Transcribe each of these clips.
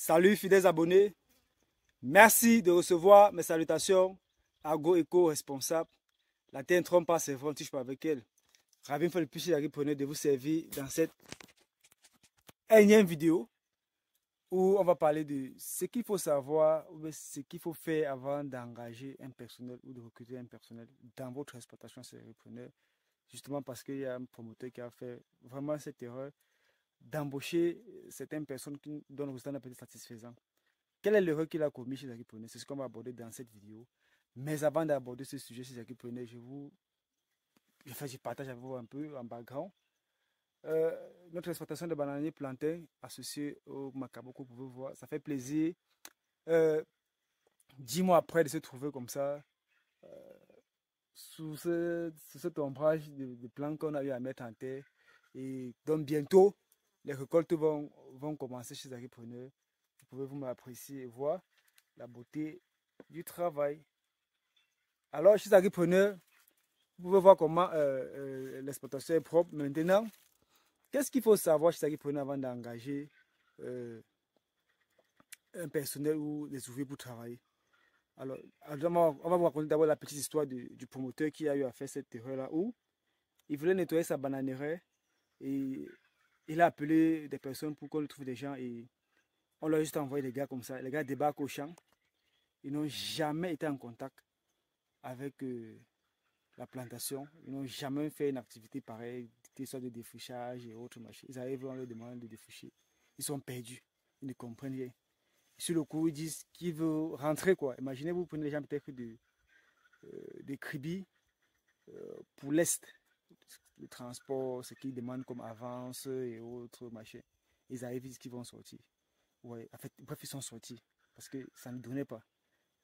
Salut fidèles abonnés, merci de recevoir mes salutations. Ago responsable. La terre ne trompe pas ses vents, touche pas avec elle. Ravi de de vous servir dans cette énième vidéo où on va parler de ce qu'il faut savoir ou ce qu'il faut faire avant d'engager un personnel ou de recruter un personnel dans votre exploitation séripreneur. Justement parce qu'il y a un promoteur qui a fait vraiment cette erreur d'embaucher certaines personnes dont le résultat n'a pas été satisfaisant. Quelle est l'erreur qu'il a commis chez Agipreneur? C'est ce qu'on va aborder dans cette vidéo. Mais avant d'aborder ce sujet chez Agipreneur, je partage avec vous un peu en background. Notre exploitation de bananiers plantains associée au Macabo, vous pouvez voir, ça fait plaisir. 10 mois après de se trouver comme ça, sous cet ombrage de plants qu'on a eu à mettre en terre. Et donc bientôt, les récoltes vont commencer chez Agipreneur. Vous pouvez vous m'apprécier et voir la beauté du travail. Alors, chez Agipreneur, vous pouvez voir comment l'exploitation est propre. Maintenant, qu'est-ce qu'il faut savoir chez Agipreneur avant d'engager un personnel ou des ouvriers pour travailler? Alors, on va vous raconter d'abord la petite histoire du promoteur qui a eu à faire cette erreur-là où il voulait nettoyer sa bananeraie et il a appelé des personnes pour qu'on trouve des gens et on leur a juste envoyé des gars comme ça. Les gars débarquent au champ. Ils n'ont jamais été en contact avec la plantation. Ils n'ont jamais fait une activité pareille, des sortes de défrichage et autres machines. Ils arrivent, on leur demande de défricher. Ils sont perdus. Ils ne comprennent rien. Sur le coup, ils disent qu'ils veulent rentrer, quoi. Imaginez, vous prenez les gens peut-être de Kribi pour l'Est. Le transport, ce qu'ils demandent comme avance et autres machins. Ils arrivent, ils disent qu'ils vont sortir. Ouais, en fait, bref, ils sont sortis parce que ça ne donnait pas.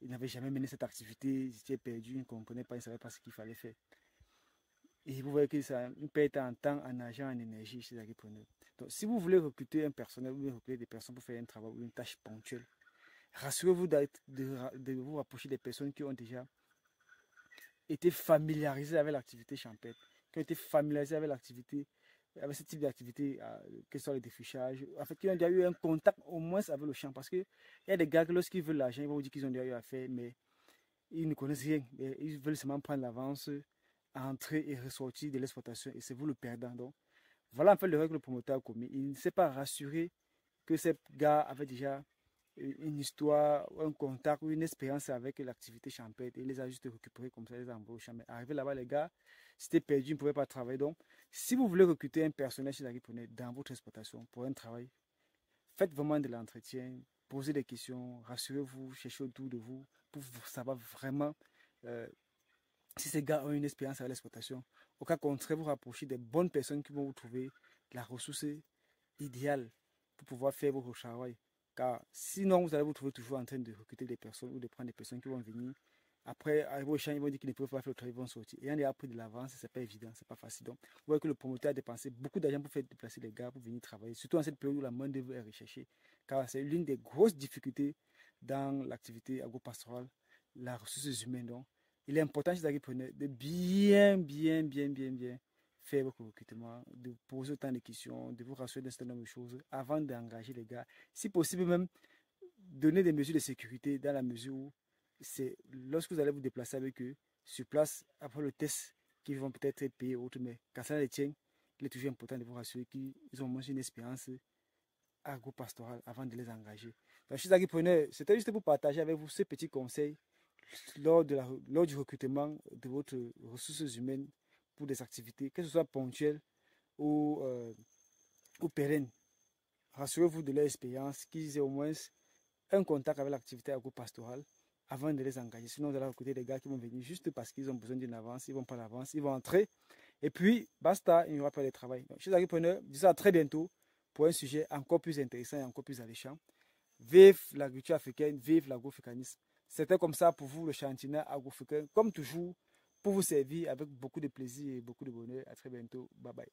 Ils n'avaient jamais mené cette activité, ils étaient perdus, ils ne comprenaient pas, ils ne savaient pas ce qu'il fallait faire. Et vous voyez que ça une perte en temps, en argent, en énergie chez les agriculteurs. Donc, si vous voulez recruter un personnel ou recruter des personnes pour faire un travail ou une tâche ponctuelle, rassurez-vous de vous rapprocher des personnes qui ont déjà été familiarisées avec l'activité champêtre, qui ont été familiarisées avec l'activité, avec ce type d'activité, que ce soit le défrichage, en fait, qui ont déjà eu un contact au moins avec le champ. Parce qu'il y a des gars qui, lorsqu'ils veulent l'argent, ils vont vous dire qu'ils ont déjà eu à faire, mais ils ne connaissent rien. Ils veulent seulement prendre l'avance, entrer et ressortir de l'exploitation, et c'est vous le perdant. Donc, voilà en fait le règle que le promoteur a commis. Il ne s'est pas rassuré que ces gars avaient déjà une histoire, un contact ou une expérience avec l'activité champêtre. Il les a juste récupérés comme ça, les a envoyés au champ. Mais arrivé là-bas, les gars, c'était perdu, ils ne pouvaient pas travailler. Donc, si vous voulez recruter un personnel chez Agipreneur dans votre exploitation pour un travail, faites vraiment de l'entretien, posez des questions, rassurez-vous, cherchez autour de vous pour savoir vraiment si ces gars ont une expérience avec l'exploitation. Au cas contraire, vous rapprochez des bonnes personnes qui vont vous trouver la ressource idéale pour pouvoir faire votre travail. Car sinon, vous allez vous trouver toujours en train de recruter des personnes ou de prendre des personnes qui vont venir. Après, arriver au champ, ils vont dire qu'ils ne peuvent pas faire le travail, ils vont sortir. Et on a pris de l'avance, c'est pas évident, c'est pas facile. Donc, vous voyez que le promoteur a dépensé beaucoup d'argent pour faire déplacer les gars pour venir travailler, surtout en cette période où la main-d'œuvre est recherchée. Car c'est l'une des grosses difficultés dans l'activité agro-pastorale, la ressource humaine. Donc, il est important chez les agriculteurs de bien faire votre recrutement, de poser autant de questions, de vous rassurer d'un certain nombre de choses avant d'engager les gars. Si possible même, donner des mesures de sécurité dans la mesure où c'est lorsque vous allez vous déplacer avec eux, sur place, après le test, qu'ils vont peut-être être payés ou autre, mais quand ça les tient, il est toujours important de vous rassurer qu'ils ont moins une expérience agro-pastorale avant de les engager. Donc, chers agripreneurs, c'était juste pour partager avec vous ce petit conseil lors du recrutement de votre ressources humaines pour des activités, que ce soit ponctuelles ou pérennes. Rassurez-vous de leur expérience, qu'ils aient au moins un contact avec l'activité agro-pastorale avant de les engager. Sinon, vous allez recruter des gars qui vont venir juste parce qu'ils ont besoin d'une avance, ils vont prendre l'avance, ils vont entrer, et puis basta, il n'y aura pas de travail. Donc, chers agripreneurs, je dis à très bientôt pour un sujet encore plus intéressant et encore plus alléchant. Vive l'agriculture africaine, vive l'agroafricanisme. C'était comme ça pour vous, le chantinet agro-africain, comme toujours, pour vous servir avec beaucoup de plaisir et beaucoup de bonheur. À très bientôt. Bye bye.